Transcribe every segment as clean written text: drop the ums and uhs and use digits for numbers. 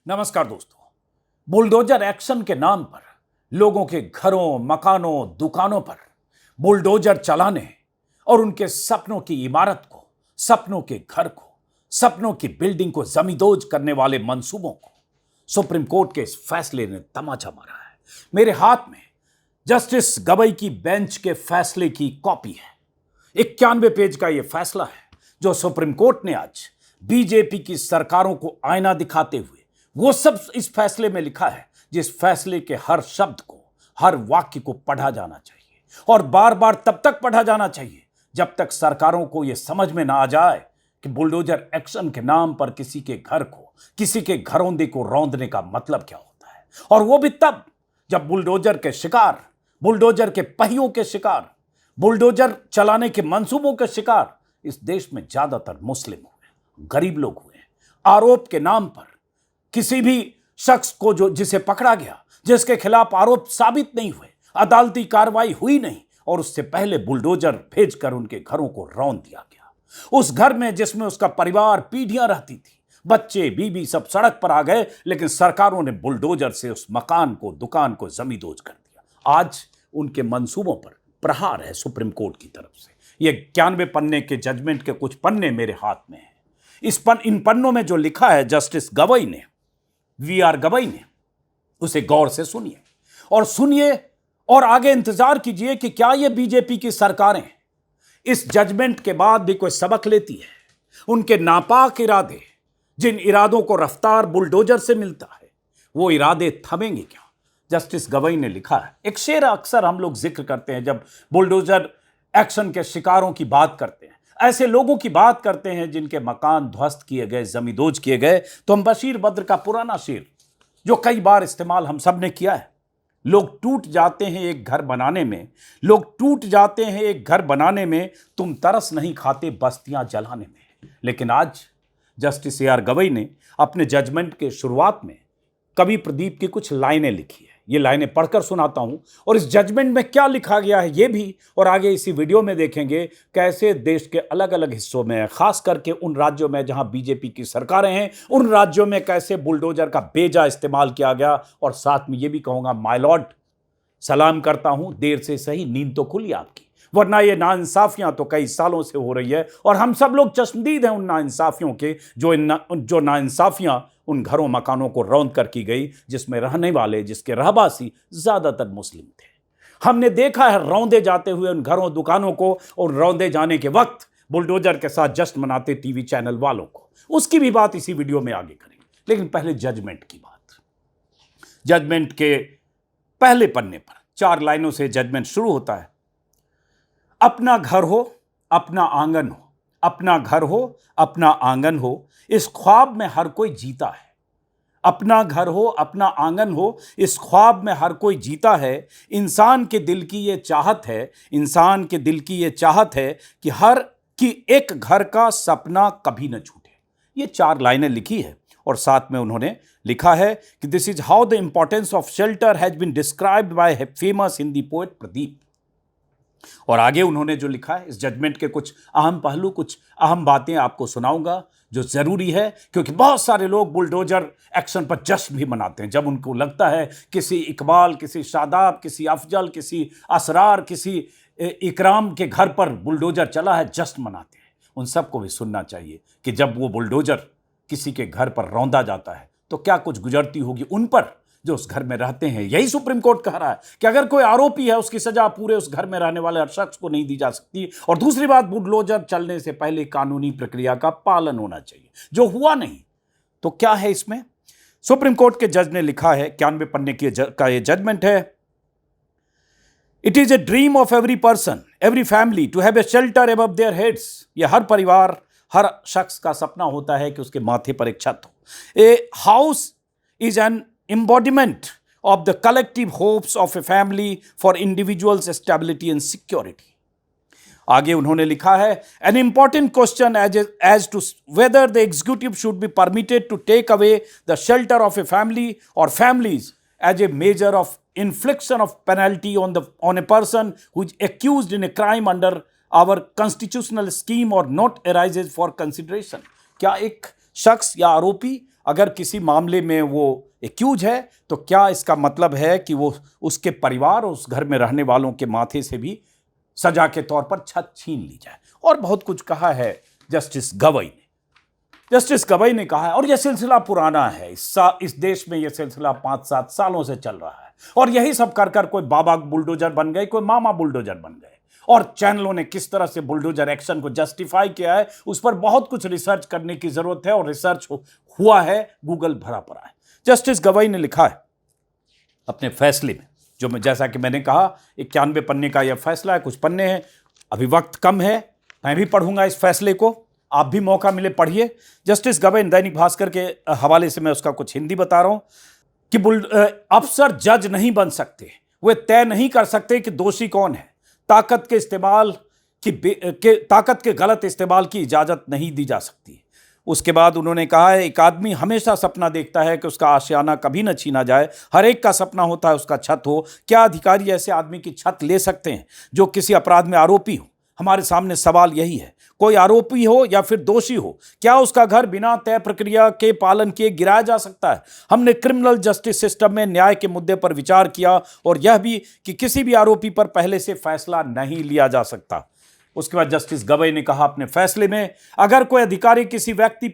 नमस्कार दोस्तों। Bulldozer action के नाम पर लोगों के घरों, मकानों, दुकानों पर बुलडोजर चलाने और उनके सपनों की इमारत को, सपनों के घर को, सपनों की बिल्डिंग को जमींदोज करने वाले मंसूबों को सुप्रीम कोर्ट के इस फैसले ने तमाचा मारा है। मेरे हाथ में जस्टिस गवई की बेंच के फैसले की कॉपी है। 91 पेज का यह फैसला है जो सुप्रीम कोर्ट ने आज बीजेपी की सरकारों को आईना दिखाते हुए वो सब इस फैसले में लिखा है जिस फैसले के हर शब्द को, हर वाक्य को पढ़ा जाना चाहिए और बार बार तब तक पढ़ा जाना चाहिए जब तक सरकारों को यह समझ में ना आ जाए कि बुलडोजर एक्शन के नाम पर किसी के घर को, किसी के घरौंदे को रौंदने का मतलब क्या होता है। और वो भी तब जब बुलडोजर के शिकार, बुलडोजर के पहियों के शिकार, बुलडोजर चलाने के मंसूबों के शिकार इस देश में ज्यादातर मुस्लिम हुए, गरीब लोग हुए। आरोप के नाम पर किसी भी शख्स को जिसे पकड़ा गया, जिसके खिलाफ आरोप साबित नहीं हुए, अदालती कार्रवाई हुई नहीं और उससे पहले बुलडोजर भेजकर उनके घरों को रौंद दिया गया। उस घर में जिसमें उसका परिवार, पीढ़ियां रहती थी, बच्चे, बीबी सब सड़क पर आ गए, लेकिन सरकारों ने बुलडोजर से उस मकान को, दुकान को जमींदोज कर दिया। आज उनके मंसूबों पर प्रहार है सुप्रीम कोर्ट की तरफ से। ये 91 पन्ने के जजमेंट के कुछ पन्ने मेरे हाथ में हैं। इन पन्नों में जो लिखा है जस्टिस गवई ने, वीआर गवई ने, उसे गौर से सुनिए और आगे इंतजार कीजिए कि क्या यह बीजेपी की सरकारें इस जजमेंट के बाद भी कोई सबक लेती है। उनके नापाक इरादे, जिन इरादों को रफ्तार बुलडोजर से मिलता है, वो इरादे थमेंगे क्या। जस्टिस गवई ने लिखा है, एक शेर अक्सर हम लोग जिक्र करते हैं जब बुलडोजर एक्शन के शिकारों की बात करते हैं, ऐसे लोगों की बात करते हैं जिनके मकान ध्वस्त किए गए, जमींदोज किए गए, तो हम बशीर बद्र का पुराना शेर जो कई बार इस्तेमाल हम सब ने किया है, लोग टूट जाते हैं एक घर बनाने में, लोग टूट जाते हैं एक घर बनाने में, तुम तरस नहीं खाते बस्तियां जलाने में। लेकिन आज जस्टिस ए आर गवई ने अपने जजमेंट के शुरुआत में कवि प्रदीप की कुछ लाइनें लिखी है। ये लाइनें पढ़कर सुनाता हूं और इस जजमेंट में क्या लिखा गया है ये भी, और आगे इसी वीडियो में देखेंगे कैसे देश के अलग अलग हिस्सों में, खास करके उन राज्यों में जहां बीजेपी की सरकारें हैं, उन राज्यों में कैसे बुलडोजर का बेजा इस्तेमाल किया गया। और साथ में ये भी कहूंगा, माय लॉर्ड, सलाम करता हूं, देर से सही नींद तो खुली आपकी, वरना ये नाइंसाफियां तो कई सालों से हो रही है और हम सब लोग चश्मदीद हैं उन नाइंसाफियों के, जो नाइंसाफियां उन घरों, मकानों को रौंद कर की गई जिसमें रहने वाले, जिसके रहवासी ज्यादातर मुस्लिम थे। हमने देखा है रौंदे जाते हुए उन घरों, दुकानों को, और रौंदे जाने के वक्त बुलडोजर के साथ जश्न मनाते टीवी चैनल वालों को। उसकी भी बात इसी वीडियो में आगे करेंगे, लेकिन पहले जजमेंट की बात। जजमेंट के पहले पन्ने पर 4 लाइनों से जजमेंट शुरू होता है। अपना घर हो, अपना आंगन हो, अपना घर हो, अपना आंगन हो, इस ख्वाब में हर कोई जीता है। अपना घर हो, अपना आंगन हो, इस ख्वाब में हर कोई जीता है। इंसान के दिल की ये चाहत है, इंसान के दिल की ये चाहत है कि एक घर का सपना कभी न छूटे। ये 4 लाइनें लिखी है और साथ में उन्होंने लिखा है कि this is how the importance of shelter has been described by famous Hindi poet Pradeep. और आगे उन्होंने जो लिखा है, इस जजमेंट के कुछ अहम पहलू, कुछ अहम बातें आपको सुनाऊंगा जो जरूरी है, क्योंकि बहुत सारे लोग बुलडोजर एक्शन पर जश्न भी मनाते हैं जब उनको लगता है किसी इकबाल, किसी शादाब, किसी अफजल, किसी असरार, किसी इकराम के घर पर बुलडोजर चला है, जश्न मनाते हैं। उन सबको भी सुनना चाहिए कि जब वो बुलडोजर किसी के घर पर रौंदा जाता है तो क्या कुछ गुजरती होगी उन पर जो उस घर में रहते हैं। यही सुप्रीम कोर्ट कह रहा है कि अगर कोई आरोपी है, उसकी सजा पूरे उस घर में रहने वाले हर शख्स को नहीं दी जा सकती। और दूसरी बात, बुलडोजर चलने से पहले कानूनी प्रक्रिया का पालन होना चाहिए, जो हुआ नहीं। तो क्या है इसमें? सुप्रीम कोर्ट के जज ने लिखा है, 91 पन्ने का ये जजमेंट है। It is a dream of every person, every family to have a shelter above their heads. यह हर परिवार, हर शख्स का सपना होता है कि उसके माथे पर एक छत हो। A house is an embodiment of the collective hopes of a family for individuals' stability and security. आगे उन्होंने लिखा है, an important question as to whether the executive should be permitted to take away the shelter of a family or families as a measure of infliction of penalty on a person who is accused in a crime under our constitutional scheme or not arises for consideration. क्या एक शख्स या आरोपी अगर किसी मामले में वो एक्यूज है तो क्या इसका मतलब है कि वो उसके परिवार और उस घर में रहने वालों के माथे से भी सजा के तौर पर छत छीन ली जाए। और बहुत कुछ कहा है जस्टिस गवई ने। जस्टिस गवई ने कहा है, और यह सिलसिला पुराना है, इस देश में यह सिलसिला 5-7 सालों से चल रहा है, और यही सब कर कर कोई बाबा बुलडोजर बन गए, कोई मामा बुलडोजर बन गए। और चैनलों ने किस तरह से बुलडोजर एक्शन को जस्टिफाई किया है, उस पर बहुत कुछ रिसर्च करने की जरूरत है, और रिसर्च हुआ है, गूगल भरा पड़ा है। जस्टिस गवई ने लिखा है अपने फैसले में, जो जैसा कि मैंने कहा 91 पन्ने का यह फैसला है, कुछ पन्ने हैं, अभी वक्त कम है, मैं भी पढ़ूंगा इस फैसले को, आप भी मौका मिले पढ़िए। जस्टिस गवई, दैनिक भास्कर के हवाले से मैं उसका कुछ हिंदी बता रहा हूं कि अफसर जज नहीं बन सकते, वे तय नहीं कर सकते कि दोषी कौन है। ताकत के गलत इस्तेमाल की इजाजत नहीं दी जा सकती। उसके बाद उन्होंने कहा है, एक आदमी हमेशा सपना देखता है कि उसका आशियाना कभी न छीना जाए, हर एक का सपना होता है उसका छत हो। क्या अधिकारी ऐसे आदमी की छत ले सकते हैं जो किसी अपराध में आरोपी हो? हमारे सामने सवाल यही है, कोई आरोपी हो या फिर दोषी हो, क्या उसका घर बिना तय प्रक्रिया के पालन किए गिराया जा सकता है? हमने क्रिमिनल जस्टिस सिस्टम में न्याय के मुद्दे पर विचार किया, और यह भी कि किसी भी आरोपी पर पहले से फैसला नहीं लिया जा सकता। उसके बाद जस्टिस गवई ने कहा अपने फैसले में, अगर कोई अधिकारी किसी व्यक्ति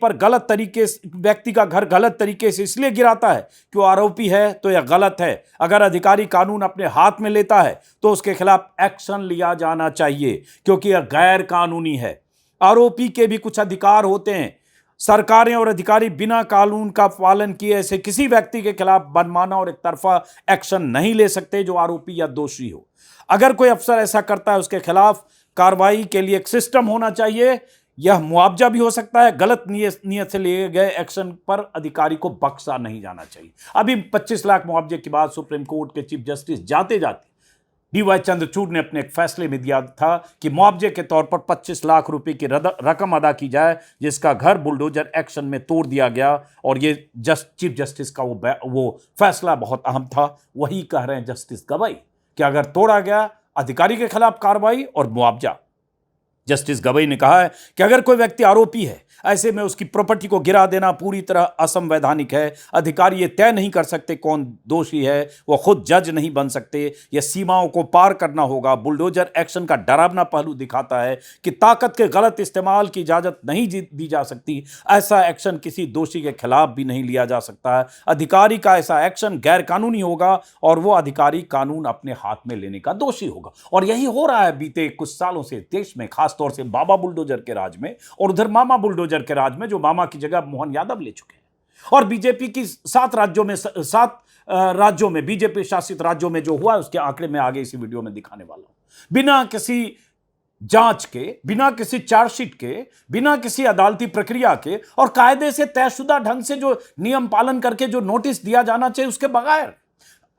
का घर गलत तरीके से इसलिए गिराता है कि वो आरोपी है तो यह गलत है। अगर अधिकारी कानून अपने हाथ में लेता है तो उसके खिलाफ एक्शन लिया जाना चाहिए, क्योंकि यह गैर कानूनी है। आरोपी के भी कुछ अधिकार होते हैं। सरकारें और अधिकारी बिना कानून का पालन किए ऐसे किसी व्यक्ति के खिलाफ मनमाना और एकतरफा एक्शन नहीं ले सकते जो आरोपी या दोषी हो। अगर कोई अफसर ऐसा करता है उसके खिलाफ कार्रवाई के लिए एक सिस्टम होना चाहिए। यह मुआवजा भी हो सकता है। गलत नियत से लिए गए एक्शन पर अधिकारी को बख्शा नहीं जाना चाहिए। अभी 25 लाख मुआवजे के बाद सुप्रीम कोर्ट के चीफ जस्टिस जाते जाते डीवाई चंद्रचूड़ ने अपने एक फैसले में दिया था कि मुआवजे के तौर पर 25 लाख रुपए की रकम अदा की जाए जिसका घर बुलडोजर एक्शन में तोड़ दिया गया। और ये चीफ जस्टिस का वो फैसला बहुत अहम था। वही कह रहे हैं जस्टिस गवई कि अगर तोड़ा गया, अधिकारी के खिलाफ कार्रवाई और मुआवजा। जस्टिस गवई ने कहा है कि अगर कोई व्यक्ति आरोपी है, ऐसे में उसकी प्रॉपर्टी को गिरा देना पूरी तरह असंवैधानिक है। अधिकारी ये तय नहीं कर सकते कौन दोषी है, वो खुद जज नहीं बन सकते। यह सीमाओं को पार करना होगा। बुलडोजर एक्शन का डरावना पहलू दिखाता है कि ताकत के गलत इस्तेमाल की इजाजत नहीं दी जा सकती। ऐसा एक्शन किसी दोषी के खिलाफ भी नहीं लिया जा सकता है। अधिकारी का ऐसा एक्शन गैर कानूनी होगा और वो अधिकारी कानून अपने हाथ में लेने का दोषी होगा। और यही हो रहा है बीते कुछ सालों से देश में, खासतौर से बाबा बुलडोजर के राज में और उधर मामा बुलडोजर के राज में, जो मामा की जगह मोहन यादव ले चुके हैं। और बीजेपी की 7 राज्यों में बीजेपी शासित राज्यों में जो हुआ उसके आंकड़े में आगे इसी वीडियो में दिखाने वाला हूं। बिना किसी जांच के, बिना किसी चार्जशीट के, बिना किसी अदालती प्रक्रिया के और कायदे से तयशुदा ढंग से जो नियम पालन करके जो नोटिस दिया जाना चाहिए उसके बगैर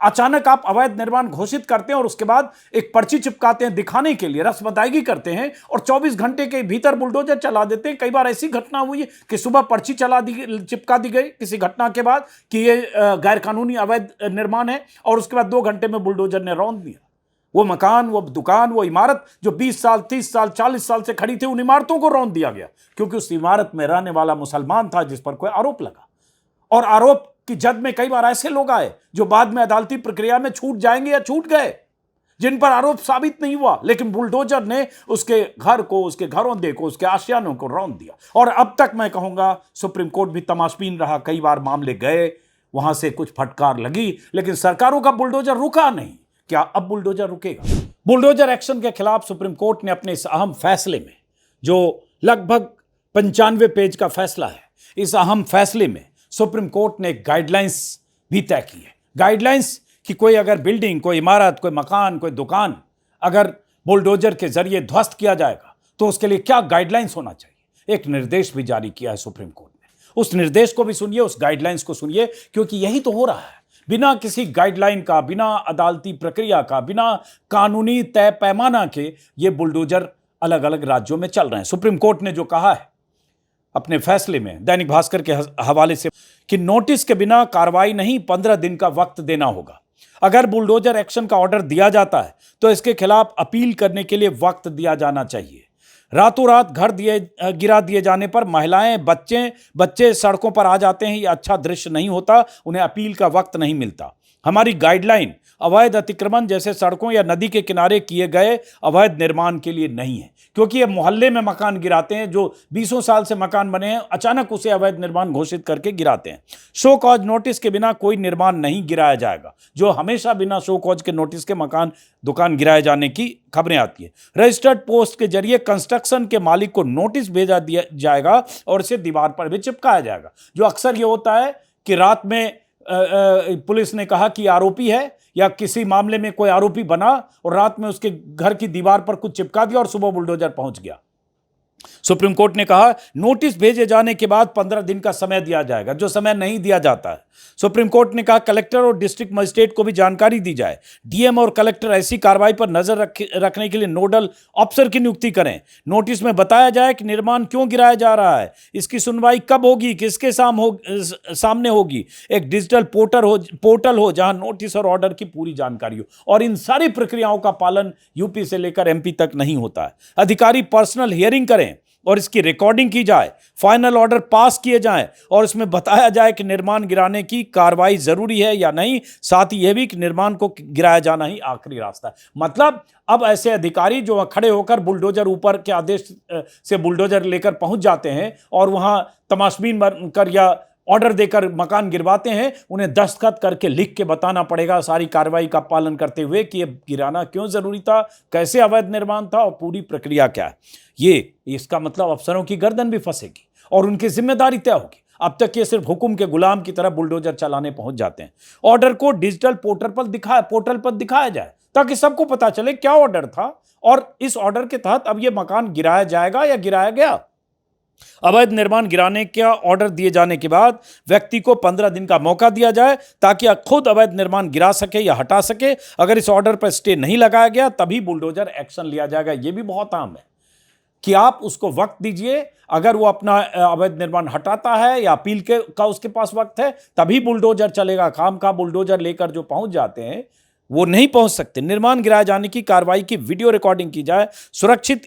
अचानक आप अवैध निर्माण घोषित करते हैं और उसके बाद एक पर्ची चिपकाते हैं दिखाने के लिए, रस्म अदायगी करते हैं और 24 घंटे के भीतर बुलडोजर चला देते हैं। कई बार ऐसी घटना हुई है कि सुबह पर्ची चिपका दी गई किसी घटना के बाद कि ये गैर कानूनी अवैध निर्माण है, और उसके बाद 2 घंटे में बुलडोजर ने रौंद दिया। वो मकान, वो दुकान, वो इमारत जो 20 साल, 30 साल, 40 साल से खड़ी थी, उन इमारतों को रौंद दिया गया क्योंकि उस इमारत में रहने वाला मुसलमान था जिस पर कोई आरोप लगा। और आरोप की जद में कई बार ऐसे लोग आए जो बाद में अदालती प्रक्रिया में छूट जाएंगे या छूट गए, जिन पर आरोप साबित नहीं हुआ, लेकिन बुलडोजर ने उसके घर को, उसके घरौंदे को, उसके आशियानों को रौंद दिया। और अब तक मैं कहूंगा सुप्रीम कोर्ट भी तमाशबीन रहा। कई बार मामले गए, वहां से कुछ फटकार लगी, लेकिन सरकारों का बुलडोजर रुका नहीं। क्या अब बुलडोजर रुकेगा? बुलडोजर एक्शन के खिलाफ सुप्रीम कोर्ट ने अपने इस अहम फैसले में, जो लगभग 95 पेज का फैसला है, इस अहम फैसले में सुप्रीम कोर्ट ने गाइडलाइंस भी तय की है। गाइडलाइंस कि कोई अगर बिल्डिंग, कोई इमारत, कोई मकान, कोई दुकान अगर बुलडोजर के जरिए ध्वस्त किया जाएगा तो उसके लिए क्या गाइडलाइंस होना चाहिए, एक निर्देश भी जारी किया है सुप्रीम कोर्ट ने। उस निर्देश को भी सुनिए, उस गाइडलाइंस को सुनिए, क्योंकि यही तो हो रहा है। बिना किसी गाइडलाइन का, बिना अदालती प्रक्रिया का, बिना कानूनी तय पैमाना के ये बुलडोजर अलग अलग राज्यों में चल रहे हैं। सुप्रीम कोर्ट ने जो कहा है अपने फैसले में, दैनिक भास्कर के हवाले से, कि नोटिस के बिना कार्रवाई नहीं, 15 दिन का वक्त देना होगा। अगर बुलडोजर एक्शन का ऑर्डर दिया जाता है तो इसके खिलाफ अपील करने के लिए वक्त दिया जाना चाहिए। रातों रात घर गिरा दिए जाने पर महिलाएं, बच्चे सड़कों पर आ जाते हैं। ये अच्छा दृश्य नहीं होता, उन्हें अपील का वक्त नहीं मिलता। हमारी गाइडलाइन अवैध अतिक्रमण जैसे सड़कों या नदी के किनारे किए गए अवैध निर्माण के लिए नहीं है, क्योंकि ये मोहल्ले में मकान गिराते हैं, जो 20 साल से मकान बने हैं, अचानक उसे अवैध निर्माण घोषित करके गिराते हैं। शो कॉज नोटिस के बिना कोई निर्माण नहीं गिराया जाएगा, जो हमेशा बिना शो कॉज के नोटिस के दुकान गिराए जाने की खबरें आती है। रजिस्टर्ड पोस्ट के जरिए कंस्ट्रक्शन के मालिक को नोटिस भेजा दिया जाएगा और इसे दीवार पर भी चिपकाया जाएगा। जो अक्सर ये होता है कि रात में पुलिस ने कहा कि आरोपी है या किसी मामले में कोई आरोपी बना और रात में उसके घर की दीवार पर कुछ चिपका दिया और सुबह बुलडोजर पहुंच गया। सुप्रीम कोर्ट ने कहा नोटिस भेजे जाने के बाद 15 दिन का समय दिया जाएगा, जो समय नहीं दिया जाता है। सुप्रीम कोर्ट ने कहा कलेक्टर और डिस्ट्रिक्ट मजिस्ट्रेट को भी जानकारी दी जाए। डीएम और कलेक्टर ऐसी कार्रवाई पर नजर रखने के लिए नोडल अफसर की नियुक्ति करें। नोटिस में बताया जाए कि निर्माण क्यों गिराया जा रहा है, इसकी सुनवाई कब होगी, किसके सामने होगी। एक डिजिटल पोर्टल हो जहां नोटिस और ऑर्डर की पूरी जानकारी हो। और इन सारी प्रक्रियाओं का पालन यूपी से लेकर एमपी तक नहीं होता है। अधिकारी पर्सनल हियरिंग करें और इसकी रिकॉर्डिंग की जाए, फाइनल ऑर्डर पास किए जाएं और इसमें बताया जाए कि निर्माण गिराने की कार्रवाई जरूरी है या नहीं। साथ ही यह भी कि निर्माण को गिराया जाना ही आखिरी रास्ता है। मतलब अब ऐसे अधिकारी जो खड़े होकर बुलडोजर ऊपर के आदेश से बुलडोजर लेकर पहुंच जाते हैं और वहां तमाशबीन बनकर या ऑर्डर देकर मकान गिरवाते हैं, उन्हें दस्तखत करके लिख के बताना पड़ेगा सारी कार्रवाई का पालन करते हुए कि यह गिराना क्यों जरूरी था, कैसे अवैध निर्माण था और पूरी प्रक्रिया क्या है। इसका मतलब अफसरों की गर्दन भी फंसेगी और उनकी जिम्मेदारी तय होगी। अब तक ये सिर्फ हुक्म के गुलाम की तरह बुलडोजर चलाने पहुंच जाते हैं। ऑर्डर को डिजिटल पोर्टल पर दिखाया जाए ताकि सबको पता चले क्या ऑर्डर था और इस ऑर्डर के तहत अब यह मकान गिराया जाएगा या गिराया गया। अवैध निर्माण गिराने का ऑर्डर दिए जाने के बाद व्यक्ति को 15 दिन का मौका दिया जाए ताकि खुद अवैध निर्माण गिरा सके या हटा सके। अगर इस ऑर्डर पर स्टे नहीं लगाया गया तभी बुलडोजर एक्शन लिया जाएगा। यह भी बहुत आम है कि आप उसको वक्त दीजिए। अगर वो अपना अवैध निर्माण हटाता है या अपील का उसके पास वक्त है तभी बुलडोजर चलेगा। काम का बुलडोजर लेकर जो पहुंच जाते हैं वो नहीं पहुंच सकते। निर्माण गिराए जाने की कार्रवाई की वीडियो रिकॉर्डिंग की जाए,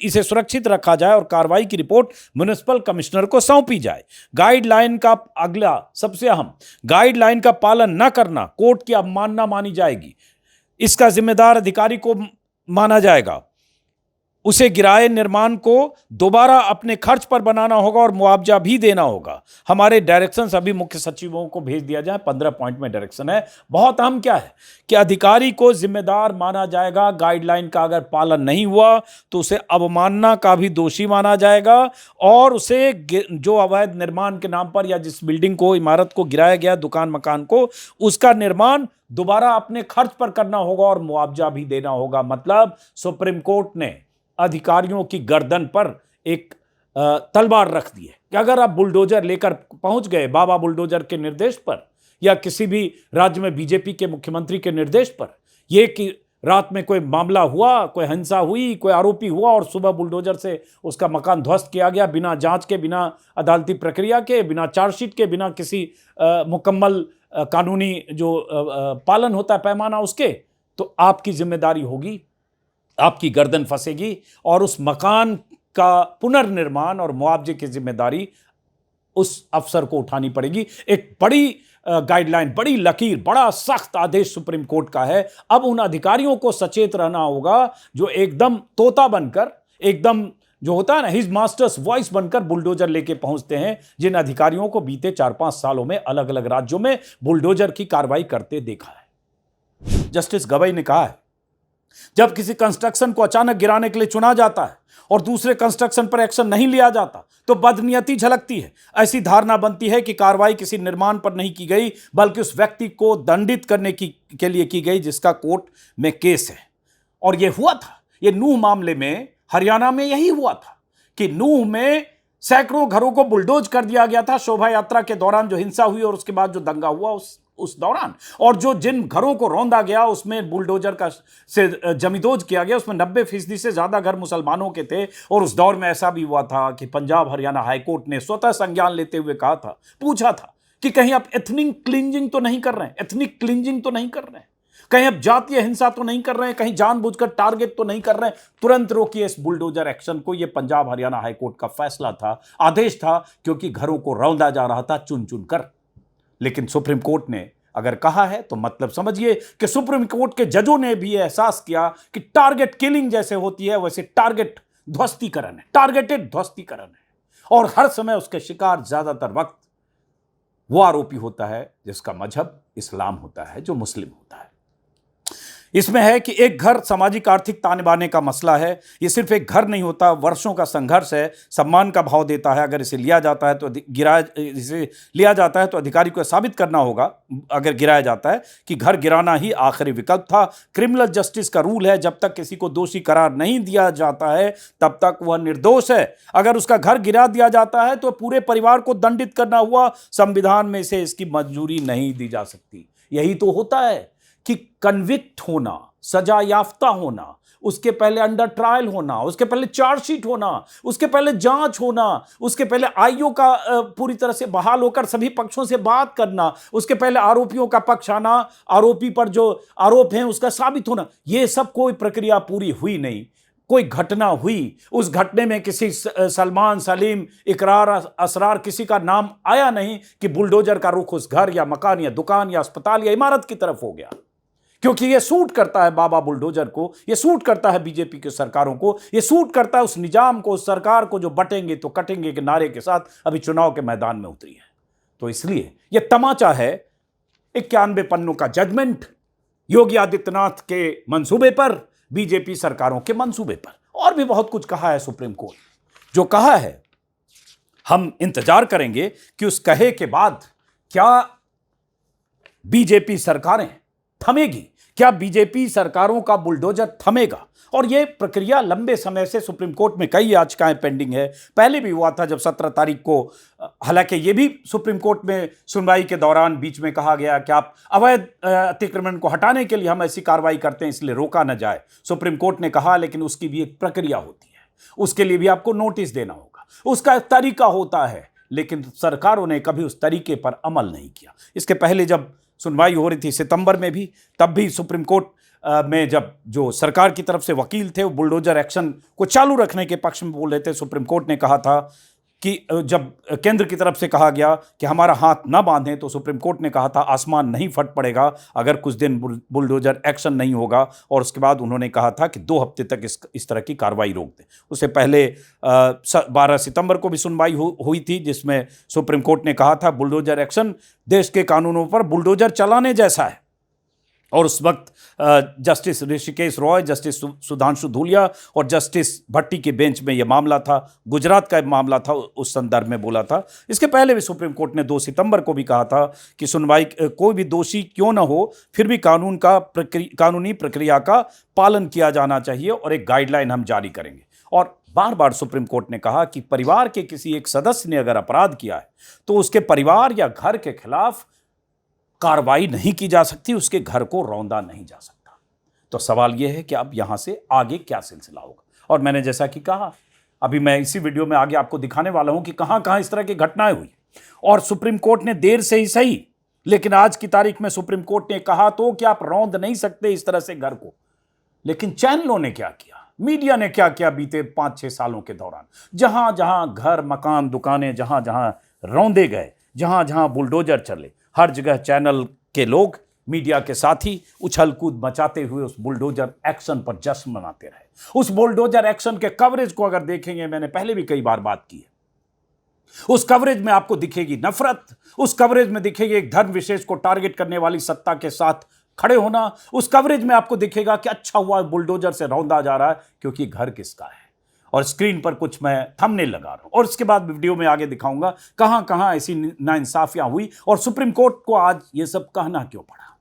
इसे सुरक्षित रखा जाए और कार्रवाई की रिपोर्ट म्युनिसिपल कमिश्नर को सौंपी जाए। गाइडलाइन का अगला सबसे अहम, गाइडलाइन का पालन न करना कोर्ट की अवमानना मानी जाएगी। इसका जिम्मेदार अधिकारी को माना जाएगा। उसे गिराए निर्माण को दोबारा अपने खर्च पर बनाना होगा और मुआवजा भी देना होगा। हमारे डायरेक्शन सभी मुख्य सचिवों को भेज दिया जाए। 15 पॉइंट में डायरेक्शन है। बहुत अहम क्या है कि अधिकारी को जिम्मेदार माना जाएगा। गाइडलाइन का अगर पालन नहीं हुआ तो उसे अवमानना का भी दोषी माना जाएगा और उसे जो अवैध निर्माण के नाम पर या जिस बिल्डिंग को, इमारत को गिराया गया, दुकान मकान को, उसका निर्माण दोबारा अपने खर्च पर करना होगा और मुआवजा भी देना होगा। मतलब सुप्रीम कोर्ट ने अधिकारियों की गर्दन पर एक तलवार रख दी है कि अगर आप बुलडोजर लेकर पहुंच गए बाबा बुलडोजर के निर्देश पर या किसी भी राज्य में बीजेपी के मुख्यमंत्री के निर्देश पर, यह कि रात में कोई मामला हुआ, कोई हिंसा हुई, कोई आरोपी हुआ और सुबह बुलडोजर से उसका मकान ध्वस्त किया गया बिना जांच के, बिना अदालती प्रक्रिया के, बिना चार्जशीट के, बिना किसी मुकम्मल कानूनी जो पालन होता है पैमाना उसके, तो आपकी जिम्मेदारी होगी, आपकी गर्दन फंसेगी और उस मकान का पुनर्निर्माण और मुआवजे की जिम्मेदारी उस अफसर को उठानी पड़ेगी। एक बड़ी गाइडलाइन, बड़ी लकीर, बड़ा सख्त आदेश सुप्रीम कोर्ट का है। अब उन अधिकारियों को सचेत रहना होगा जो एकदम तोता बनकर, एकदम जो होता है ना हिज मास्टर्स वॉइस बनकर बुलडोजर लेके पहुंचते हैं, जिन अधिकारियों को बीते 4-5 सालों में अलग अलग राज्यों में बुलडोजर की कार्रवाई करते देखा है। जस्टिस गवई ने कहा है जब किसी कंस्ट्रक्शन को अचानक गिराने के लिए चुना जाता है और दूसरे कंस्ट्रक्शन पर एक्शन नहीं लिया जाता तो बदनीयती झलकती है। ऐसी धारणा बनती है कि कार्रवाई किसी निर्माण पर नहीं की गई बल्कि उस व्यक्ति को दंडित करने के लिए की गई जिसका कोर्ट में केस है। और यह हुआ था, यह नूह मामले में हरियाणा में यही हुआ था कि नूह में सैकड़ों घरों को बुलडोज कर दिया गया था शोभा यात्रा के दौरान जो हिंसा हुई और उसके बाद जो दंगा हुआ उस दौरान, और जो जिन घरों को रौंदा गया उसमें बुलडोजर से जमींदोज किया गया, उसमें 90% से ज्यादा घर मुसलमानों के थे। और उस दौर में ऐसा भी हुआ था कि पंजाब हरियाणा हाईकोर्ट ने स्वतः संज्ञान लेते हुए कहा था, पूछा था कि कहीं आप एथनिक क्लींजिंग तो नहीं कर रहे हैं, एथनिक क्लींजिंग तो नहीं कर रहे हैं, कहीं अब जातीय हिंसा तो नहीं कर रहे हैं, कहीं जानबूझकर टारगेट तो नहीं कर रहे हैं, तुरंत रोकिए इस बुलडोजर एक्शन को। यह पंजाब हरियाणा हाईकोर्ट का फैसला था, आदेश था, क्योंकि घरों को रौंदा जा रहा था चुन चुन कर। लेकिन सुप्रीम कोर्ट ने अगर कहा है तो मतलब समझिए कि सुप्रीम कोर्ट के जजों ने भी एहसास किया कि टारगेट किलिंग जैसे होती है वैसे टारगेट ध्वस्तीकरण है, टारगेटेड ध्वस्तीकरण है, और हर समय उसके शिकार ज्यादातर वक्त वो आरोपी होता है जिसका मजहब इस्लाम होता है, जो मुस्लिम होता है। इसमें है कि एक घर सामाजिक आर्थिक ताने बाने का मसला है। ये सिर्फ एक घर नहीं होता, वर्षों का संघर्ष है, सम्मान का भाव देता है। अगर इसे लिया जाता है तो अधिकारी को साबित करना होगा, अगर गिराया जाता है, कि घर गिराना ही आखिरी विकल्प था। क्रिमिनल जस्टिस का रूल है, जब तक किसी को दोषी करार नहीं दिया जाता है तब तक वह निर्दोष है। अगर उसका घर गिरा दिया जाता है तो पूरे परिवार को दंडित करना हुआ। संविधान में से इसकी मंजूरी नहीं दी जा सकती। यही तो होता है कि कन्विक्ट होना, सजा याफ्ता होना, उसके पहले अंडर ट्रायल होना, उसके पहले चार्जशीट होना, उसके पहले जांच होना, उसके पहले आईओ का पूरी तरह से बहाल होकर सभी पक्षों से बात करना, उसके पहले आरोपियों का पक्ष आना, आरोपी पर जो आरोप हैं उसका साबित होना, यह सब कोई प्रक्रिया पूरी हुई नहीं। कोई घटना हुई, उस घटने में किसी सलमान, सलीम, इकरार, असरार किसी का नाम आया नहीं कि बुलडोजर का रुख उस घर या मकान या दुकान या अस्पताल या इमारत की तरफ हो गया। क्योंकि यह सूट करता है बाबा बुलडोजर को, यह सूट करता है बीजेपी की सरकारों को, यह सूट करता है उस निजाम को, उस सरकार को जो बटेंगे तो कटेंगे के नारे के साथ अभी चुनाव के मैदान में उतरी है। तो इसलिए यह तमाचा है 91 पन्नों का जजमेंट योगी आदित्यनाथ के मंसूबे पर, बीजेपी सरकारों के मंसूबे पर। और भी बहुत कुछ कहा है सुप्रीम कोर्ट। जो कहा है हम इंतजार करेंगे कि उस कहे के बाद क्या बीजेपी सरकारें थमेगी, क्या बीजेपी सरकारों का बुलडोजर थमेगा। और यह प्रक्रिया लंबे समय से सुप्रीम कोर्ट में कई याचिकाएं पेंडिंग है। पहले भी हुआ था जब 17 तारीख को, हालांकि यह भी सुप्रीम कोर्ट में सुनवाई के दौरान बीच में कहा गया कि आप अवैध अतिक्रमण को हटाने के लिए हम ऐसी कार्रवाई करते हैं, इसलिए रोका न जाए। सुप्रीम कोर्ट ने कहा लेकिन उसकी भी एक प्रक्रिया होती है, उसके लिए भी आपको नोटिस देना होगा, उसका एक तरीका होता है। लेकिन सरकारों ने कभी उस तरीके पर अमल नहीं किया। इसके पहले जब सुनवाई हो रही थी सितंबर में भी, तब भी सुप्रीम कोर्ट में जब जो सरकार की तरफ से वकील थे वो बुलडोजर एक्शन को चालू रखने के पक्ष में बोल रहे थे। सुप्रीम कोर्ट ने कहा था कि जब केंद्र की तरफ से कहा गया कि हमारा हाथ ना बांधें, तो सुप्रीम कोर्ट ने कहा था आसमान नहीं फट पड़ेगा अगर कुछ दिन बुलडोजर एक्शन नहीं होगा। और उसके बाद उन्होंने कहा था कि 2 हफ्ते तक इस तरह की कार्रवाई रोक दें। उससे पहले 12 सितंबर को भी सुनवाई हुई थी, जिसमें सुप्रीम कोर्ट ने कहा था बुलडोजर एक्शन देश के कानूनों पर बुलडोजर चलाने जैसा है। और उस वक्त जस्टिस ऋषिकेश रॉय, जस्टिस सुधांशु धूलिया और जस्टिस भट्टी के बेंच में यह मामला था, गुजरात का मामला था, उस संदर्भ में बोला था। इसके पहले भी सुप्रीम कोर्ट ने 2 सितंबर को भी कहा था कि सुनवाई कोई भी दोषी क्यों न हो, फिर भी कानूनी प्रक्रिया का पालन किया जाना चाहिए और एक गाइडलाइन हम जारी करेंगे। और बार बार सुप्रीम कोर्ट ने कहा कि परिवार के किसी एक सदस्य ने अगर अपराध किया है तो उसके परिवार या घर के खिलाफ कार्रवाई नहीं की जा सकती, उसके घर को रौंदा नहीं जा सकता। तो सवाल यह है कि अब यहां से आगे क्या सिलसिला होगा। और मैंने जैसा कि कहा, अभी मैं इसी वीडियो में आगे आपको दिखाने वाला हूं कि कहां कहां इस तरह की घटनाएं हुई। और सुप्रीम कोर्ट ने देर से ही सही, लेकिन आज की तारीख में सुप्रीम कोर्ट ने कहा तो कि आप रौंद नहीं सकते इस तरह से घर को। लेकिन चैनलों ने क्या किया, मीडिया ने क्या किया बीते 5-6 सालों के दौरान, जहां जहां घर, मकान, दुकानें जहां जहां रौंदे गए, जहां जहां बुलडोजर चले, हर जगह चैनल के लोग, मीडिया के साथी उछल कूद मचाते हुए उस बुलडोजर एक्शन पर जश्न मनाते रहे। उस बुलडोजर एक्शन के कवरेज को अगर देखेंगे, मैंने पहले भी कई बार बात की है, उस कवरेज में आपको दिखेगी नफरत, उस कवरेज में दिखेगी एक धर्म विशेष को टारगेट करने वाली सत्ता के साथ खड़े होना, उस कवरेज में आपको दिखेगा कि अच्छा हुआ बुलडोजर से रौंदा जा रहा है क्योंकि घर किसका है। और स्क्रीन पर कुछ मैं थंबनेल लगा रहा हूं और उसके बाद वीडियो में आगे दिखाऊंगा कहां कहां ऐसी नाइंसाफियां हुई और सुप्रीम कोर्ट को आज ये सब कहना क्यों पड़ा।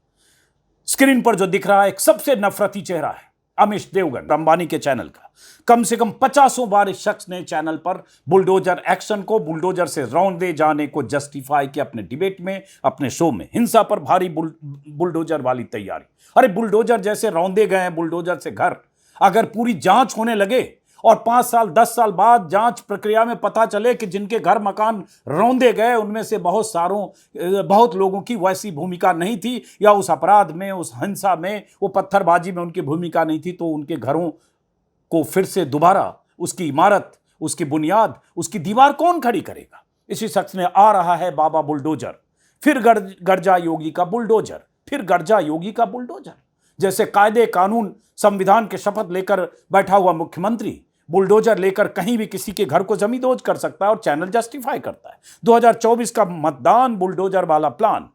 स्क्रीन पर जो दिख रहा है एक सबसे नफरती चेहरा है अमीश देवगन, अंबानी के चैनल का। कम से कम 50 बार इस शख्स ने चैनल पर बुलडोजर एक्शन को, बुलडोजर से रौंदे जाने को जस्टिफाई किया अपने डिबेट में, अपने शो में। हिंसा पर भारी बुलडोजर वाली तैयारी। अरे बुलडोजर जैसे रौंदे गए हैं, बुलडोजर से घर, अगर पूरी जांच होने लगे और 5 साल 10 साल बाद जांच प्रक्रिया में पता चले कि जिनके घर मकान रौंदे गए उनमें से बहुत लोगों की वैसी भूमिका नहीं थी, या उस अपराध में, उस हिंसा में, वो पत्थरबाजी में उनकी भूमिका नहीं थी, तो उनके घरों को फिर से दोबारा उसकी इमारत, उसकी बुनियाद, उसकी दीवार कौन खड़ी करेगा? इसी शख्स ने आ रहा है बाबा बुलडोजर, फिर गर्जा योगी का बुलडोजर, फिर गर्जा योगी का बुलडोजर। जैसे कायदे कानून संविधान के शपथ लेकर बैठा हुआ मुख्यमंत्री बुलडोजर लेकर कहीं भी किसी के घर को जमींदोज कर सकता है और चैनल जस्टिफाई करता है। 2024 का मतदान बुलडोजर वाला प्लान,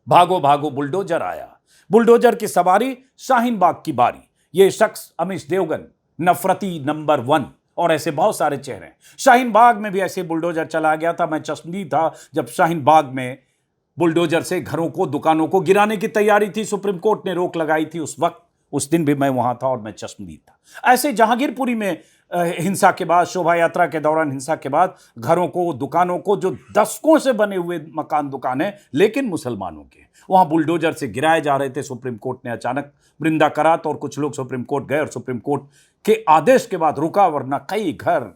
भागो भागो बुलडोजर आया, बुलडोजर की सवारी, शाहीन बाग की बारी। ये शख्स अमीश देवगन, नफरती नंबर 1, और ऐसे बहुत सारे चेहरे हैं। शाहीन बाग में भी ऐसे बुलडोजर चला गया था। मैं चश्मदीद था जब शाहीन बाग में बुलडोजर से घरों को, दुकानों को गिराने की तैयारी थी। सुप्रीम कोर्ट ने रोक लगाई थी उस वक्त, उस दिन भी मैं वहां था और मैं चश्मदीद था। ऐसे जहांगीरपुरी में हिंसा के बाद, शोभा यात्रा के दौरान हिंसा के बाद घरों को, दुकानों को, जो दशकों से बने हुए मकान दुकानें लेकिन मुसलमानों के, वहां बुलडोजर से गिराए जा रहे थे। सुप्रीम कोर्ट ने अचानक वृंदा करा तो और कुछ लोग सुप्रीम कोर्ट गए और सुप्रीम कोर्ट के आदेश के बाद रुका, वरना कई घर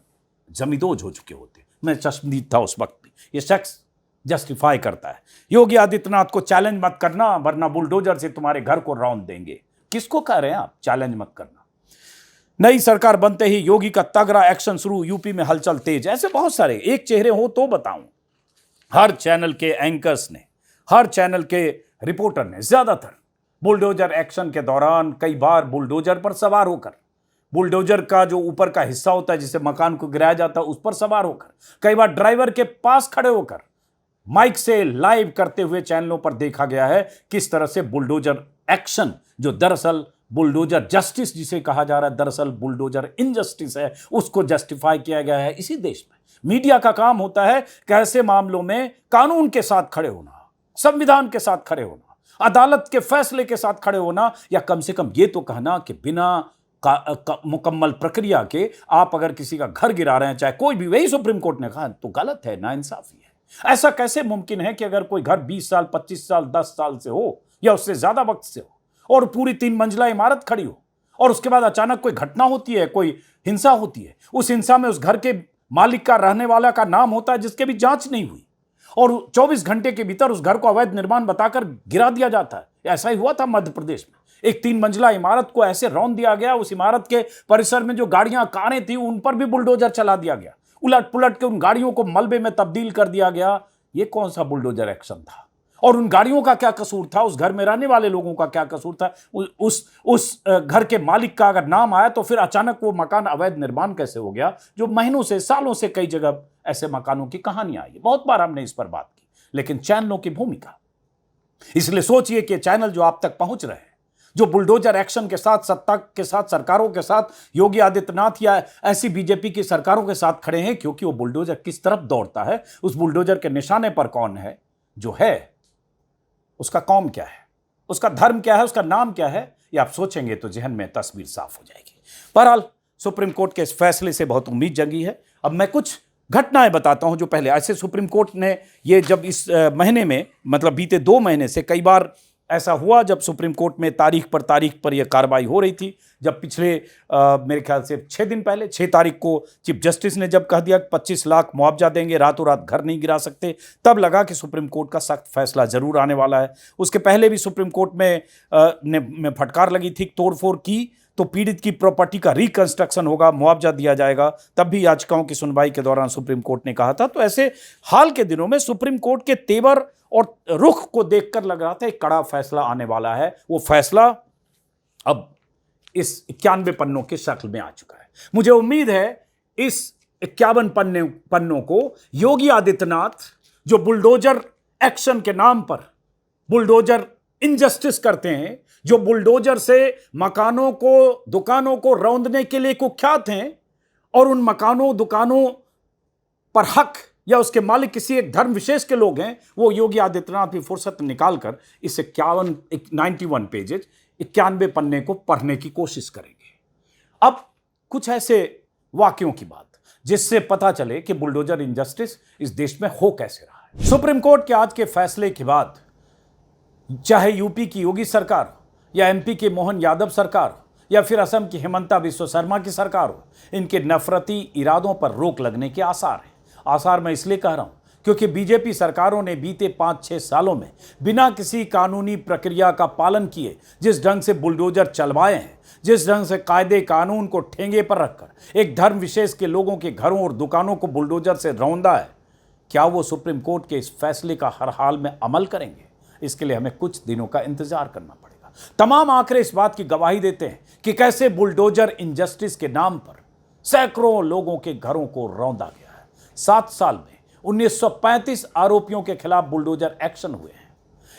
जमींदोज हो चुके होते। मैं चश्मदीद था उस वक्त भी। ये शख्स जस्टिफाई करता है, योगी आदित्यनाथ को चैलेंज मत करना वरना बुलडोजर से तुम्हारे घर को रौंद देंगे। किसको कह रहे हैं आप चैलेंज मत करना? नई सरकार बनते ही योगी का तगड़ा एक्शन शुरू, यूपी में हलचल तेज। ऐसे बहुत सारे, एक चेहरे हो तो बताऊं। हर चैनल के एंकर्स ने, हर चैनल के रिपोर्टर ने ज्यादातर बुलडोजर एक्शन के दौरान कई बार बुलडोजर पर सवार होकर, बुलडोजर का जो ऊपर का हिस्सा होता है जिसे मकान को गिराया जाता है उस पर सवार होकर, कई बार ड्राइवर के पास खड़े होकर माइक से लाइव करते हुए चैनलों पर देखा गया है किस तरह से बुलडोजर एक्शन, जो दरअसल बुलडोजर जस्टिस जिसे कहा जा रहा है, दरअसल बुलडोजर इनजस्टिस है, उसको जस्टिफाई किया गया है। इसी देश में मीडिया का काम होता है कि ऐसे मामलों में कानून के साथ खड़े होना, संविधान के साथ खड़े होना, अदालत के फैसले के साथ खड़े होना, या कम से कम ये तो कहना कि बिना मुकम्मल प्रक्रिया के आप अगर किसी का घर गिरा रहे हैं, चाहे कोई भी, वही सुप्रीम कोर्ट ने कहा, तो गलत है, नाइंसाफी है। ऐसा कैसे मुमकिन है कि अगर कोई घर 20 साल, 25 साल, 10 साल से हो या उससे ज्यादा वक्त से हो और पूरी 3 मंजिला इमारत खड़ी हो और उसके बाद अचानक कोई घटना होती है, कोई हिंसा होती है, उस हिंसा में उस घर के मालिक का, रहने वाला का नाम होता है जिसके भी जांच नहीं हुई, और 24 घंटे के भीतर उस घर को अवैध निर्माण बताकर गिरा दिया जाता है। ऐसा ही हुआ था मध्य प्रदेश में। एक 3 मंजिला इमारत को ऐसे रौंद दिया गया, उस इमारत के परिसर में जो गाड़ियां, कारें थी, उन पर भी बुलडोजर चला दिया गया, उलट पुलट के उन गाड़ियों को मलबे में तब्दील कर दिया गया। ये कौन सा बुलडोजर एक्शन था? और उन गाड़ियों का क्या कसूर था? उस घर में रहने वाले लोगों का क्या कसूर था? उस घर के मालिक का अगर नाम आया तो फिर अचानक वो मकान अवैध निर्माण कैसे हो गया, जो महीनों से, सालों से कई जगह ऐसे मकानों की कहानियां आई है। बहुत बार हमने इस पर बात की, लेकिन चैनलों की भूमिका, इसलिए सोचिए कि चैनल जो आप तक पहुंच रहे हैं, जो बुलडोजर एक्शन के साथ, सत्ता के साथ, सरकारों के साथ, योगी आदित्यनाथ या ऐसी बीजेपी की सरकारों के साथ खड़े हैं, क्योंकि वो बुलडोजर किस तरफ दौड़ता है, उस बुलडोजर के निशाने पर कौन है, जो है उसका कौम क्या है, उसका धर्म क्या है, उसका नाम क्या है, ये आप सोचेंगे तो जहन में तस्वीर साफ हो जाएगी। बहरहाल सुप्रीम कोर्ट के इस फैसले से बहुत उम्मीद जगी है। अब मैं कुछ घटनाएं बताता हूं जो पहले ऐसे सुप्रीम कोर्ट ने, ये जब इस महीने में, मतलब बीते 2 महीने से कई बार ऐसा हुआ जब सुप्रीम कोर्ट में तारीख पर यह कार्रवाई हो रही थी। जब पिछले मेरे ख्याल से 6 दिन पहले, 6 तारीख को चीफ जस्टिस ने जब कह दिया कि 25 लाख मुआवजा देंगे, रातों रात घर नहीं गिरा सकते, तब लगा कि सुप्रीम कोर्ट का सख्त फैसला जरूर आने वाला है। उसके पहले भी सुप्रीम कोर्ट में फटकार लगी थी, तोड़फोड़ की तो पीड़ित की प्रॉपर्टी का रिकंस्ट्रक्शन होगा, मुआवजा दिया जाएगा, तब भी याचिकाओं की सुनवाई के दौरान सुप्रीम कोर्ट ने कहा था। तो ऐसे हाल के दिनों में सुप्रीम कोर्ट के तेवर और रुख को देखकर लग रहा था एक कड़ा फैसला आने वाला है। वो फैसला अब इस 91 पन्नों के शक्ल में आ चुका है। मुझे उम्मीद है इस 51 पन्नों को योगी आदित्यनाथ, जो बुलडोजर एक्शन के नाम पर बुलडोजर इनजस्टिस करते हैं, जो बुलडोजर से मकानों को, दुकानों को रौंदने के लिए कुख्यात हैं, और उन मकानों, दुकानों पर हक या उसके मालिक किसी एक धर्म विशेष के लोग हैं, वो योगी आदित्यनाथ भी फुर्सत निकालकर इस 91 पेजेज, 91 पन्ने को पढ़ने की कोशिश करेंगे। अब कुछ ऐसे वाक्यों की बात जिससे पता चले कि बुलडोजर इनजस्टिस इस देश में हो कैसे रहा है। सुप्रीम कोर्ट के आज के फैसले के बाद चाहे यूपी की योगी सरकार या एमपी के मोहन यादव सरकार या फिर असम की हिमंता बिस्वा शर्मा की सरकार हो, इनके नफरती इरादों पर रोक लगने के आसार हैं। आसार मैं इसलिए कह रहा हूं क्योंकि बीजेपी सरकारों ने बीते 5-6 सालों में बिना किसी कानूनी प्रक्रिया का पालन किए जिस ढंग से बुलडोजर चलवाए हैं, जिस ढंग से कायदे कानून को ठेंगे पर रखकर एक धर्म विशेष के लोगों के घरों और दुकानों को बुलडोजर से रौंदा है, क्या वो सुप्रीम कोर्ट के इस फैसले का हर हाल में अमल करेंगे? इसके लिए हमें कुछ दिनों का इंतजार करना पड़ेगा। तमाम आंकड़े इस बात की गवाही देते हैं कि कैसे बुलडोजर इंजस्टिस के नाम पर सैकड़ों लोगों के घरों को रौंदा गया है। 7 साल में 1935 आरोपियों के खिलाफ बुलडोजर एक्शन हुए हैं।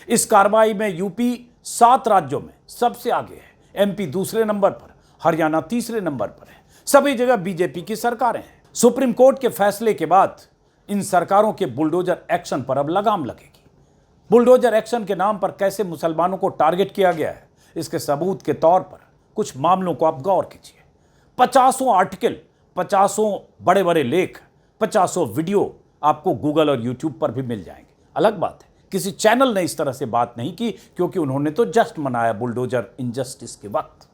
इस कार्रवाई में यूपी 7 राज्यों में सबसे आगे है, एमपी दूसरे नंबर पर, हरियाणा तीसरे नंबर पर है। सभी जगह बीजेपी की सरकारें हैं। सुप्रीम कोर्ट के फैसले के बाद इन सरकारों के बुलडोजर एक्शन पर अब लगाम लगेगी। बुलडोजर एक्शन के नाम पर कैसे मुसलमानों को टारगेट किया गया है, इसके सबूत के तौर पर कुछ मामलों को आप गौर कीजिए। 50 आर्टिकल, 50 बड़े बड़े लेख, 50 वीडियो आपको गूगल और यूट्यूब पर भी मिल जाएंगे। अलग बात है किसी चैनल ने इस तरह से बात नहीं की क्योंकि उन्होंने तो जस्ट मनाया बुलडोजर इंजस्टिस के वक्त।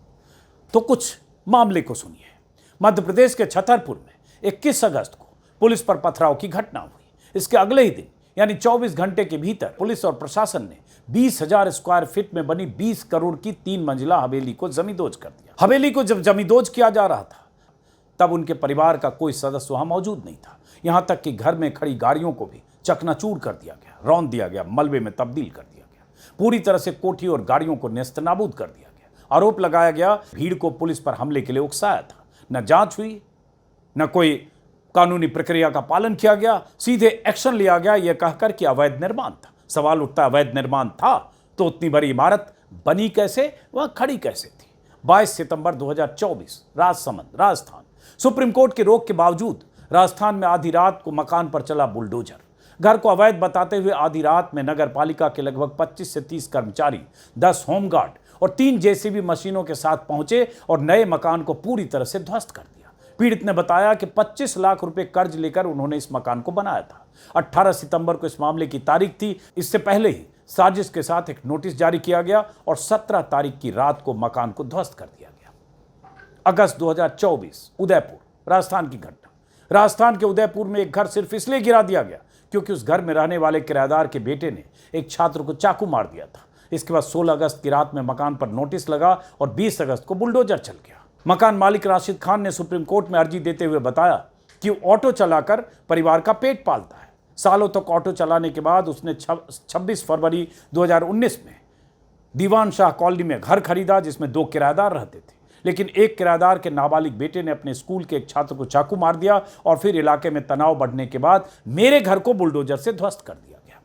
तो कुछ मामले को सुनिए। मध्य प्रदेश के छतरपुर में 21 अगस्त को पुलिस पर पथराव की घटना हुई। इसके अगले ही दिन यानी 24 घंटे के भीतर पुलिस और प्रशासन ने 20,000 स्क्वायर फीट में बनी 20 करोड़ की 3 मंजिला हवेली को जमींदोज कर दिया। हवेली को जब जमींदोज किया जा रहा था तब उनके परिवार का कोई सदस्य वहां मौजूद नहीं था। यहां तक कि घर में खड़ी गाड़ियों को भी चकनाचूर कर दिया गया, रौंद दिया गया, मलबे में तब्दील कर दिया गया। पूरी तरह से कोठी और गाड़ियों को नेस्तनाबूद कर दिया गया। आरोप लगाया गया भीड़ को पुलिस पर हमले के लिए उकसाया था। न जांच हुई, न कोई कानूनी प्रक्रिया का पालन किया गया, सीधे एक्शन लिया गया यह कहकर कि अवैध निर्माण था। सवाल उठता, अवैध निर्माण था तो उतनी बड़ी इमारत बनी कैसे, वह खड़ी कैसे थी? 22 सितंबर 2024 राजसमंद, राजस्थान। सुप्रीम कोर्ट के रोक के बावजूद राजस्थान में आधी रात को मकान पर चला बुलडोजर। घर को अवैध बताते हुए आधी रात में नगर पालिका के लगभग 25 से 30 कर्मचारी, 10 होमगार्ड और 3 जेसीबी मशीनों के साथ पहुंचे और नए मकान को पूरी तरह से ध्वस्त कर दिया। पीड़ित ने बताया कि 25 लाख रुपए कर्ज लेकर उन्होंने इस मकान को बनाया था। 18 सितंबर को इस मामले की तारीख थी। इससे पहले ही साजिश के साथ एक नोटिस जारी किया गया और 17 तारीख की रात को मकान को ध्वस्त कर दिया गया। अगस्त 2024 उदयपुर, राजस्थान की घटना। राजस्थान के उदयपुर में एक घर सिर्फ इसलिए गिरा दिया गया क्योंकि उस घर में रहने वाले किराएदार के बेटे ने एक छात्र को चाकू मार दिया था। इसके बाद 16 अगस्त की रात में मकान पर नोटिस लगा और 20 अगस्त को बुलडोजर चल गया। मकान मालिक राशिद खान ने सुप्रीम कोर्ट में अर्जी देते हुए बताया कि ऑटो चलाकर परिवार का पेट पालता है। सालों तक ऑटो चलाने के बाद उसने 26 फरवरी 2019 में दीवान शाह कॉलोनी में घर खरीदा जिसमें 2 किराएदार रहते थे। लेकिन एक किराएदार के नाबालिग बेटे ने अपने स्कूल के एक छात्र को चाकू मार दिया और फिर इलाके में तनाव बढ़ने के बाद मेरे घर को बुलडोजर से ध्वस्त कर दिया गया।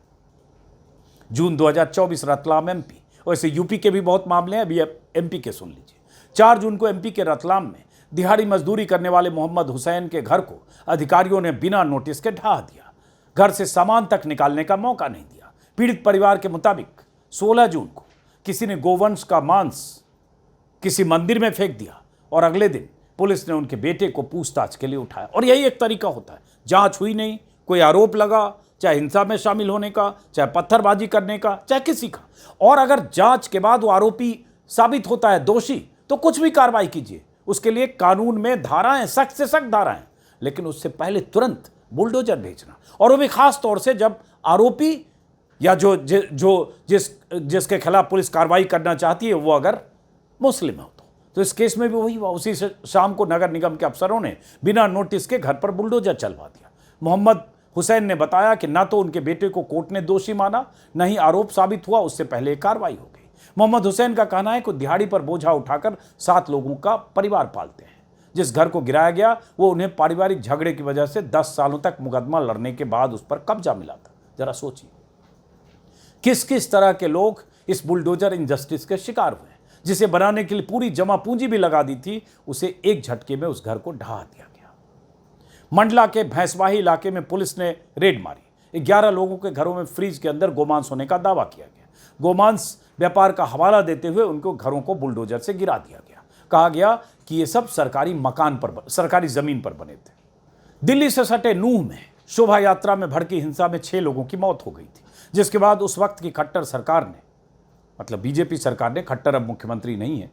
जून 2024 रतलाम, एमपी। वैसे यूपी के भी बहुत मामले हैं, अभी एमपी के सुन लीजिए। 4 जून को एमपी के रतलाम में दिहाड़ी मजदूरी करने वाले मोहम्मद हुसैन के घर को अधिकारियों ने बिना नोटिस के ढहा दिया। घर से सामान तक निकालने का मौका नहीं दिया। पीड़ित परिवार के मुताबिक 16 जून को किसी ने गोवंश का मांस किसी मंदिर में फेंक दिया और अगले दिन पुलिस ने उनके बेटे को पूछताछ के लिए उठाया। और यही एक तरीका होता है, जांच हुई नहीं, कोई आरोप लगा, चाहे हिंसा में शामिल होने का, चाहे पत्थरबाजी करने का, चाहे किसी का, और अगर जांच के बाद वो आरोपी साबित होता है दोषी तो कुछ भी कार्रवाई कीजिए। उसके लिए कानून में धाराएं, सख्त से सख्त धाराएं, लेकिन उससे पहले तुरंत बुलडोजर भेजना, और वो भी खास तौर से जब आरोपी या जिसके खिलाफ पुलिस कार्रवाई करना चाहती है वो अगर मुस्लिम हो तो इस केस में भी वही हुआ। उसी से शाम को नगर निगम के अफसरों ने बिना नोटिस के घर पर बुलडोजर चलवा दिया। मोहम्मद हुसैन ने बताया कि ना तो उनके बेटे को कोर्ट ने दोषी माना, न ही आरोप साबित हुआ, उससे पहले कार्रवाई हो गई। मोहम्मद हुसैन का कहना है कि दिहाड़ी पर बोझा उठाकर 7 लोगों का परिवार पालते हैं। जिस घर को गिराया गया वो उन्हें पारिवारिक झगड़े की वजह से 10 सालों तक मुकदमा लड़ने के बाद उस पर कब्जा मिला था। जरा सोचिए किस किस तरह के लोग इस बुलडोजर इंजस्टिस के शिकार हुए। जिसे बनाने के लिए पूरी जमा पूंजी भी लगा दी थी, उसे एक झटके में उस घर को ढहा दिया गया। मंडला के भैंसवाही इलाके में पुलिस ने रेड मारी। 11 लोगों के घरों में फ्रीज के अंदर गोमांस होने का दावा किया गया। गोमांस व्यापार का हवाला देते हुए उनको घरों को बुलडोजर से गिरा दिया गया। कहा गया कि ये सब सरकारी जमीन पर बने थे। दिल्ली से सटे नूह में शोभा यात्रा में भड़की हिंसा में 6 लोगों की मौत हो गई थी, जिसके बाद उस वक्त की खट्टर सरकार ने, मतलब बीजेपी सरकार ने, खट्टर अब मुख्यमंत्री नहीं है,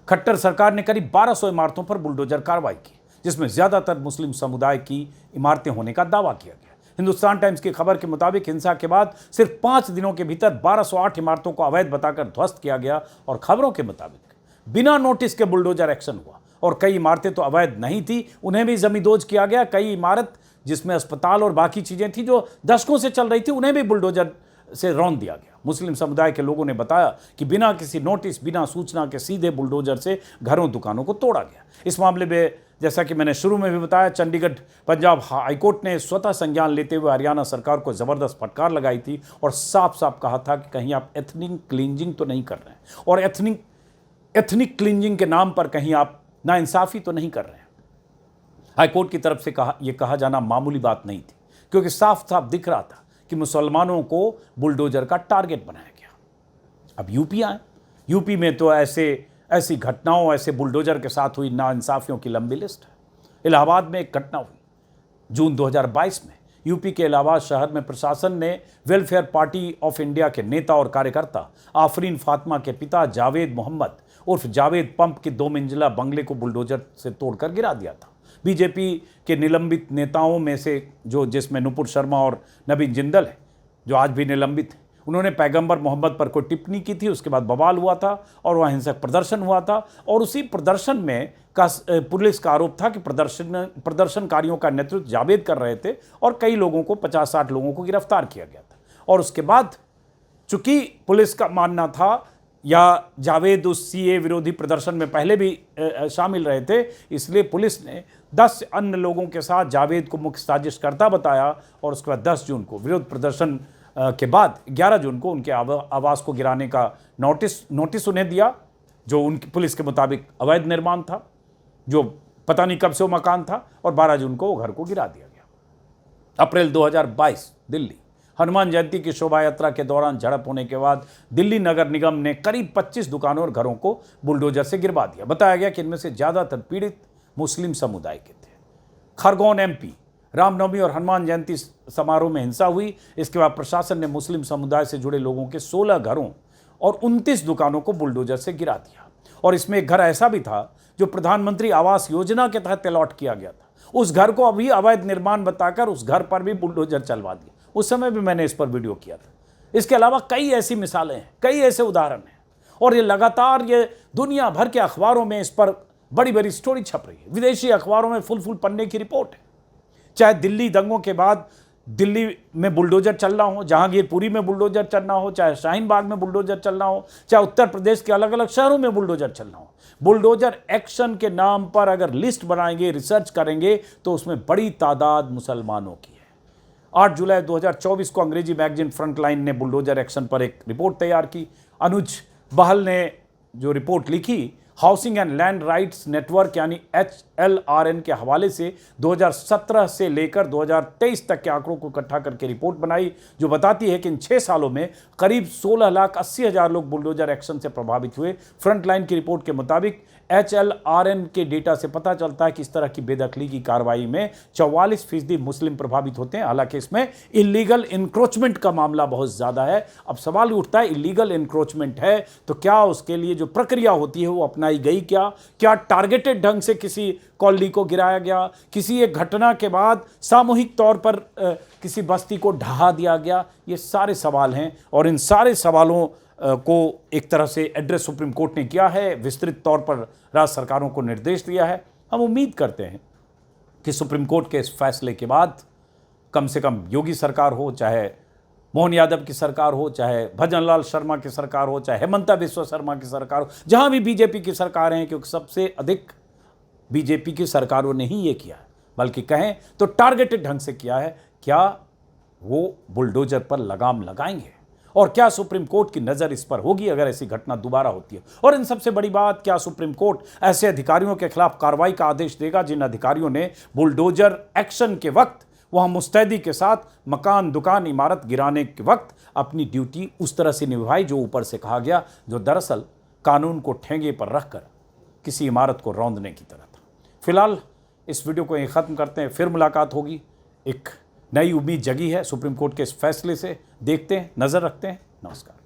खट्टर सरकार ने करीब 1200 इमारतों पर बुलडोजर कार्रवाई की, जिसमें ज्यादातर मुस्लिम समुदाय की इमारतें होने का दावा किया गया। हिंदुस्तान टाइम्स की खबर के मुताबिक हिंसा के बाद सिर्फ 5 दिनों के भीतर 1208 इमारतों को अवैध बताकर ध्वस्त किया गया और खबरों के मुताबिक बिना नोटिस के बुलडोजर एक्शन हुआ और कई इमारतें तो अवैध नहीं थी, उन्हें भी जमींदोज किया गया। कई इमारत जिसमें अस्पताल और बाकी चीजें थी जो दशकों से चल रही थी, उन्हें भी बुलडोजर से रौंद दिया गया। मुस्लिम समुदाय के लोगों ने बताया कि बिना किसी नोटिस, बिना सूचना के सीधे बुलडोजर से घरों दुकानों को तोड़ा गया। इस मामले में जैसा कि मैंने शुरू में भी बताया, चंडीगढ़ पंजाब हाईकोर्ट ने स्वतः संज्ञान लेते हुए हरियाणा सरकार को जबरदस्त फटकार लगाई थी और साफ साफ कहा था कि कहीं आप एथनिक क्लींजिंग तो नहीं कर रहे हैं और एथनिक क्लींजिंग के नाम पर कहीं आप नाइंसाफी तो नहीं कर रहे हैं। हाईकोर्ट की तरफ से यह कहा जाना मामूली बात नहीं थी, क्योंकि साफ साफ दिख रहा था कि मुसलमानों को बुलडोजर का टारगेट बनाया गया। अब यूपी आए, यूपी में तो ऐसी घटनाओं, ऐसे बुलडोजर के साथ हुई नाइंसाफियों की लंबी लिस्ट है। इलाहाबाद में एक घटना हुई जून 2022 में। यूपी के इलाहाबाद शहर में प्रशासन ने वेलफेयर पार्टी ऑफ इंडिया के नेता और कार्यकर्ता आफरीन फातिमा के पिता जावेद मोहम्मद उर्फ जावेद पंप के 2 मंजिला बंगले को बुलडोजर से तोड़कर गिरा दिया था। बीजेपी के निलंबित नेताओं में से जिसमें नुपुर शर्मा और नवीन जिंदल है, जो आज भी निलंबित है, उन्होंने पैगंबर मोहम्मद पर कोई टिप्पणी की थी। उसके बाद बवाल हुआ था और वह हिंसक प्रदर्शन हुआ था और उसी प्रदर्शन में पुलिस का आरोप था कि प्रदर्शनकारियों का नेतृत्व जावेद कर रहे थे और कई लोगों को 50-60 लोगों को गिरफ्तार किया गया था। और उसके बाद चूंकि पुलिस का मानना था या जावेद उस सीए विरोधी प्रदर्शन में पहले भी शामिल रहे थे, इसलिए पुलिस ने 10 अन्य लोगों के साथ जावेद को मुख्य साजिशकर्ता बताया और उसके बाद 10 जून को विरोध प्रदर्शन के बाद 11 जून को उनके आवास को गिराने का नोटिस उन्हें दिया, जो उनकी पुलिस के मुताबिक अवैध निर्माण था, जो पता नहीं कब से वो मकान था, और 12 जून को वो घर को गिरा दिया गया। अप्रैल 2022 दिल्ली, हनुमान जयंती की शोभा यात्रा के दौरान झड़प होने के बाद दिल्ली नगर निगम ने करीब 25 दुकानों और घरों को बुलडोजर से गिरवा दिया। बताया गया कि इनमें से ज्यादातर पीड़ित मुस्लिम समुदाय के थे। खरगोन एमपी, रामनवमी और हनुमान जयंती समारोह में हिंसा हुई। इसके बाद प्रशासन ने मुस्लिम समुदाय से जुड़े लोगों के 16 घरों और 29 दुकानों को बुलडोजर से गिरा दिया। और इसमें एक घर ऐसा भी था जो प्रधानमंत्री आवास योजना के तहत अलॉट किया गया था। उस घर को अभी अवैध निर्माण बताकर उस घर पर भी बुलडोजर चलवा दिया। उस समय भी मैंने इस पर वीडियो किया था। इसके अलावा कई ऐसी मिसालें हैं, कई ऐसे उदाहरण हैं और ये लगातार ये दुनिया भर के अखबारों में इस पर बड़ी बड़ी स्टोरी छप रही है। विदेशी अखबारों में फुल पन्ने की रिपोर्ट है। चाहे दिल्ली दंगों के बाद दिल्ली में बुलडोजर चलना हो, जहांगीरपुरी में बुलडोजर चलना हो, चाहे शाहीन बाग में बुलडोजर चलना हो, चाहे उत्तर प्रदेश के अलग अलग शहरों में बुलडोजर चलना हो, बुलडोजर एक्शन के नाम पर अगर लिस्ट बनाएंगे, रिसर्च करेंगे तो उसमें बड़ी तादाद मुसलमानों की है। 8 जुलाई 2024 को अंग्रेजी मैगजीन फ्रंटलाइन ने बुलडोजर एक्शन पर एक रिपोर्ट तैयार की। अनुज बहल ने जो रिपोर्ट लिखी, housing and land rights network यानी HLRN के हवाले से 2017 से लेकर 2023 तक के आंकड़ों को इकट्ठा करके रिपोर्ट बनाई, जो बताती है कि इन 6 सालों में करीब 16,80,000 लोग बुलडोजर एक्शन से प्रभावित हुए। फ्रंटलाइन की रिपोर्ट के मुताबिक HLRN के डेटा से पता चलता है कि इस तरह की बेदखली की कार्रवाई में 44% मुस्लिम प्रभावित होते हैं। हालांकि इसमें इलीगल इंक्रोचमेंट का मामला बहुत ज्यादा है। अब सवाल उठता है, इलीगल इंक्रोचमेंट है तो क्या उसके लिए जो प्रक्रिया होती है वो अपनाई गई? क्या टारगेटेड ढंग से किसी कॉलोनी को गिराया गया, किसी एक घटना के बाद सामूहिक तौर पर किसी बस्ती को ढहा दिया गया? ये सारे सवाल हैं और इन सारे सवालों को एक तरह से एड्रेस सुप्रीम कोर्ट ने किया है, विस्तृत तौर पर राज्य सरकारों को निर्देश दिया है। हम उम्मीद करते हैं कि सुप्रीम कोर्ट के इस फैसले के बाद कम से कम योगी सरकार हो, चाहे मोहन यादव की सरकार हो, चाहे भजनलाल शर्मा की सरकार हो, चाहे हेमंता बिस्वा शर्मा की सरकार हो, जहां भी बीजेपी की सरकार है, क्योंकि सबसे अधिक बीजेपी की सरकारों ने ही ये किया है, बल्कि कहें तो टारगेटेड ढंग से किया है। क्या वो बुलडोजर पर लगाम लगाएंगे और क्या सुप्रीम कोर्ट की नज़र इस पर होगी अगर ऐसी घटना दोबारा होती है? और इन सबसे बड़ी बात, क्या सुप्रीम कोर्ट ऐसे अधिकारियों के खिलाफ कार्रवाई का आदेश देगा जिन अधिकारियों ने बुलडोजर एक्शन के वक्त वहां मुस्तैदी के साथ मकान, दुकान, इमारत गिराने के वक्त अपनी ड्यूटी उस तरह से निभाई जो ऊपर से कहा गया, जो दरअसल कानून को ठेंगे पर रखकर किसी इमारत को रौंदने की तरह था। फिलहाल इस वीडियो को यहीं ख़त्म करते हैं, फिर मुलाकात होगी। एक नई उम्मीद जगी है सुप्रीम कोर्ट के इस फैसले से। देखते हैं, नज़र रखते हैं। नमस्कार।